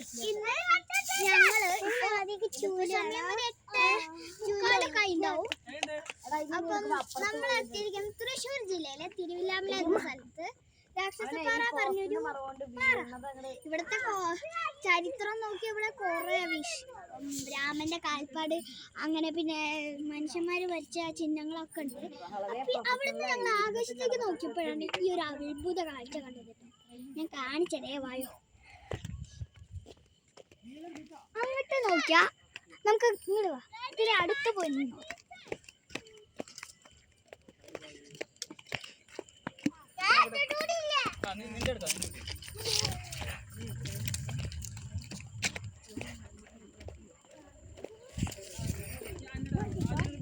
ഇന്ന് ഞങ്ങള് ചൂടാവും. അപ്പം നമ്മൾ എത്തിയിരിക്കുന്നത് തൃശ്ശൂർ ജില്ലയിലെ തിരുവില്ലാമല എന്ന സ്ഥലത്ത്. രാക്ഷസപ്പാറ പറഞ്ഞൊരു ഇവിടുത്തെ ചരിത്രം നോക്കി ഇവിടെ കുറെ രാമന്റെ കാൽപ്പാട് അങ്ങനെ പിന്നെ മനുഷ്യന്മാര് വരച്ച ചിഹ്നങ്ങളൊക്കെ ഉണ്ട്. അവിടുന്ന് ഞങ്ങൾ ആകാശത്തേക്ക് നോക്കിയപ്പോഴാണ് ഈ ഒരു അത്ഭുത കാഴ്ച കണ്ടത്. ഞാൻ കാണിച്ചതേ വായോ. അങ്ങോട്ട് നോക്കിയാ നമുക്ക് ഇങ്ങോട്ട് വാ, ഇതിന് അടുത്ത് പോയി നിന്നോ.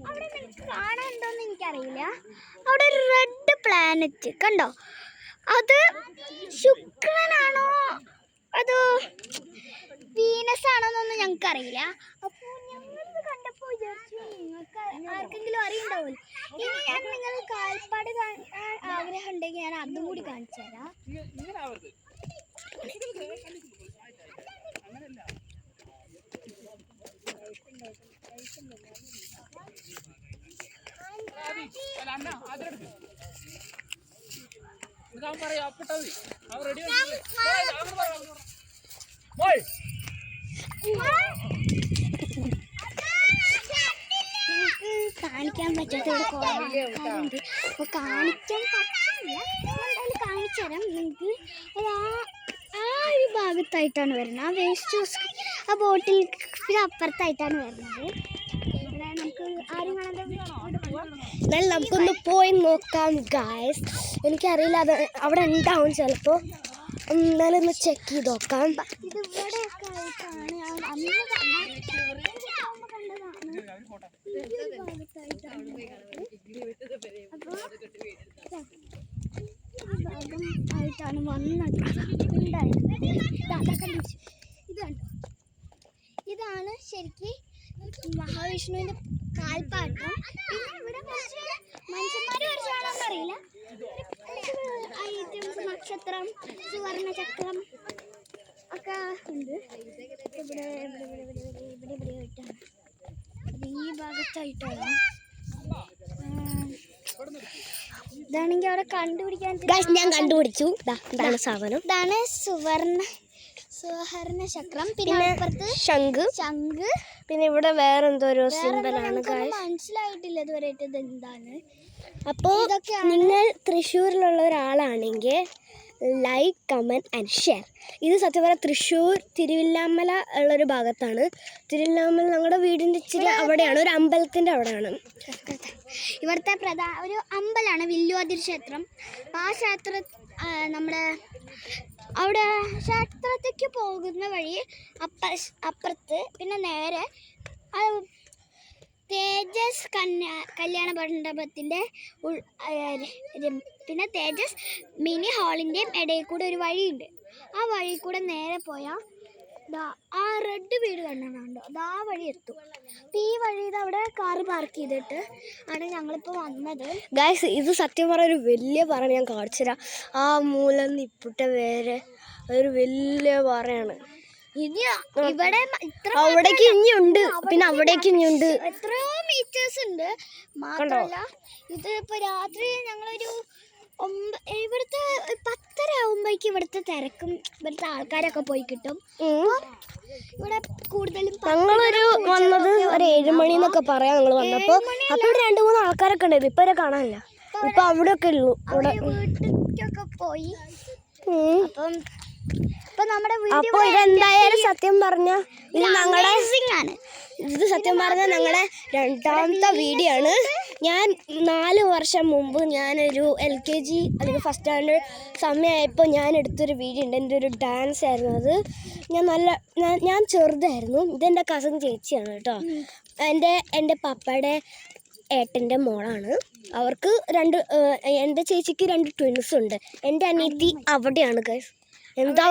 അവിടെ നിങ്ങൾക്ക് കാണാനുണ്ടോന്ന് എനിക്കറിയില്ല. അവിടെ ഒരു റെഡ് പ്ലാനറ്റ് കണ്ടോ? അത് ശുക്രനാണോ അതോ വീനസ് ആണോന്നൊന്നും ഞങ്ങൾക്കറിയില്ല. അപ്പോൾ ഞങ്ങളിത് കണ്ടപ്പോൾ വിചാരിച്ചു നിങ്ങൾക്ക് ആർക്കെങ്കിലും അറിയുണ്ടാവുമല്ലോ. ഇനി ഞാൻ നിങ്ങൾ കാൽപ്പാട് ആഗ്രഹം ഉണ്ടെങ്കിൽ ഞാൻ അതും കൂടി കാണിച്ചു തരാം. കാണിക്കാൻ പറ്റാത്തവിടെ കുറവുണ്ട്. അപ്പോൾ കാണിക്കാൻ പറ്റില്ല, എന്തായാലും കാണിച്ചു തരാം നിങ്ങൾക്ക്. അത് ആ ഒരു ഭാഗത്തായിട്ടാണ് വരുന്നത്. ആ വേസ്റ്റ് ആ ബോട്ടിൽ അപ്പുറത്തായിട്ടാണ് വരുന്നത്. ഇവിടെ നമുക്ക് ആരും കാണാൻ നമുക്കൊന്ന് പോയി നോക്കാം ഗായ്സ്. എനിക്കറിയില്ല, അത് അവിടെ ഉണ്ടാവും ചിലപ്പോൾ. എന്നാലും ഒന്ന് ചെക്ക് ചെയ്ത് നോക്കാം. ഇത് ഇവിടെയൊക്കെ ആയിട്ടാണ് അന്ന് ആയിട്ടാണ് വന്നത് ഇതാണ്. ഇതാണ് ശരിക്കും മഹാവിഷ്ണുവിന്റെ കാൽപ്പാട്ടം. പിന്നെ ഇവിടെ മനുഷ്യന്മാര് വരച്ചാണെന്ന് അറിയില്ല. ഐറ്റംസ് നക്ഷത്രം, സുവർണ ചക്രം ഒക്കെ ഉണ്ട്. ഇവിടെ ആയിട്ടാണ്, ഈ ഭാഗത്തായിട്ടാണ്. ഇതാണെങ്കിൽ അവിടെ കണ്ടുപിടിക്കാൻ ഞാൻ കണ്ടുപിടിച്ചു. ഇതാണ് സാധനം. ഇതാണ് സുവർണ ചക്രം. പിന്നെ അപ്പുറത്ത് ശംഖ്. പിന്നെ ഇവിടെ വേറെ എന്തോ ഒരു സിംബലാണ്. മനസ്സിലായിട്ടില്ല ഇതുവരെയായിട്ട് ഇത് എന്താണ്. അപ്പോൾ നിങ്ങൾ തൃശ്ശൂരിലുള്ള ഒരാളാണെങ്കിൽ ലൈക്ക്, കമൻറ്റ് ആൻഡ് ഷെയർ. ഇത് സത്യം പറഞ്ഞാൽ തൃശ്ശൂർ തിരുവില്ലാമല ഉള്ളൊരു ഭാഗത്താണ്. തിരുവില്ലാമല ഞങ്ങളുടെ വീടിൻ്റെ ഇച്ചിരി അവിടെയാണ്, ഒരു അമ്പലത്തിൻ്റെ അവിടെയാണ്. ഇവിടുത്തെ ഒരു അമ്പലമാണ് വില്ലുവാതിരി ക്ഷേത്രം. ആ ക്ഷേത്രം നമ്മുടെ അവിടെ ക്ഷേത്രത്തേക്ക് പോകുന്ന വഴി അപ്പുറത്ത് പിന്നെ നേരെ തേജസ് കല്യാണ മണ്ഡപത്തിൻ്റെ പിന്നെ തേജസ് മിനി ഹാളിൻ്റെയും ഇടയിൽ കൂടെ ഒരു വഴിയുണ്ട്. ആ വഴി കൂടെ നേരെ പോയാൽ ആ റെഡ് വീട് കണ്ടോ, അത് ആ വഴി എത്തും. അപ്പം ഈ വഴിയിൽ അവിടെ കാറ് പാർക്ക് ചെയ്തിട്ട് ആണ് ഞങ്ങളിപ്പോൾ വന്നത്. ഗൈസ്, ഇത് സത്യം പറഞ്ഞ ഒരു വലിയ പാറ. ഞാൻ കാണിച്ചു തരാം. ആ മൂലം ഇപ്പുട്ട വേറെ ഒരു വലിയ പാറയാണ്. ഇനി ഇവിടെ അവിടേക്ക് ഇനിയുണ്ട്, പിന്നെ അവിടേക്ക് ഇനിയുണ്ട്. എത്രയോ മീറ്റേഴ്സ് ഉണ്ട്. മാത്രമല്ല ഇത് ഇപ്പൊ രാത്രി ഞങ്ങളൊരു ഇവിടുത്തെ 10:30 ആകുമ്പോഴേക്ക് ഇവിടുത്തെ തിരക്കും ഇവിടുത്തെ ആൾക്കാരൊക്കെ പോയി കിട്ടും. ഇവിടെ കൂടുതലും ഞങ്ങളൊരു വന്നത് ഒരു 7 മണി എന്നൊക്കെ പറയാം. ഞങ്ങൾ വന്നപ്പോ അപ്പൊ ഇവിടെ 2-3 ആൾക്കാരൊക്കെ ഉണ്ടായിരുന്നു. ഇപ്പൊ കാണാനില്ല. ഇപ്പൊ അവിടെ ഒക്കെ ഉള്ളൂ. ഇവിടെ വീട്ടിലേക്കൊക്കെ പോയി. അപ്പം അപ്പോൾ ഇതെന്തായാലും സത്യം പറഞ്ഞ ഇത് ഞങ്ങളുടെ ഇത് സത്യം പറഞ്ഞാൽ ഞങ്ങളുടെ 2ാമത്തെ വീഡിയോ ആണ്. ഞാൻ 4 വർഷം മുമ്പ് ഞാനൊരു LKG അല്ലെങ്കിൽ ഫസ്റ്റ് സ്റ്റാൻഡേർഡ് സമയമായപ്പോൾ ഞാൻ എടുത്തൊരു വീഡിയോ ഉണ്ട്. എൻ്റെ ഒരു ഡാൻസ് ആയിരുന്നു അത്. ഞാൻ ചെറുതായിരുന്നു. ഇതെൻ്റെ കസിൻ ചേച്ചിയാണ് കേട്ടോ. എൻ്റെ പപ്പയുടെ ഏട്ടൻ്റെ മോളാണ്. അവർക്ക് എൻ്റെ ചേച്ചിക്ക് 2 ട്വിൻസ് ഉണ്ട്. എൻ്റെ അനിയത്തി അവിടെയാണ് ഗൈസ്. എന്താ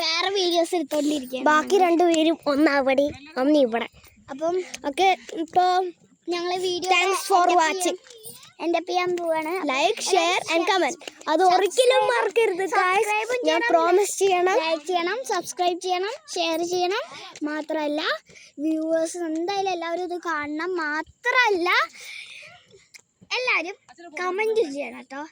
വേറെ വീഡിയോസ് എടുത്തോണ്ടിരിക്കുക. ബാക്കി 2 പേരും ഒന്ന് അവിടെ ഒന്ന് ഇവിടെ. അപ്പം ഓക്കെ, ഇപ്പോൾ ഞങ്ങളെ വീഡിയോ താങ്ക്സ് ഫോർ വാച്ചിങ്. എൻ്റെ ചെയ്യാൻ പോവാണ്. Like, share and comment. അത് ഒരിക്കലും മറക്കരുത്. ഞാൻ പ്രോമിസ് ചെയ്യണം. ലൈക്ക് ചെയ്യണം, സബ്സ്ക്രൈബ് ചെയ്യണം, ഷെയർ ചെയ്യണം. മാത്രമല്ല വ്യൂവേഴ്സ് എന്തായാലും എല്ലാവരും ഇത് കാണണം. മാത്രമല്ല എല്ലാവരും കമൻറ്റ് ചെയ്യണം കേട്ടോ.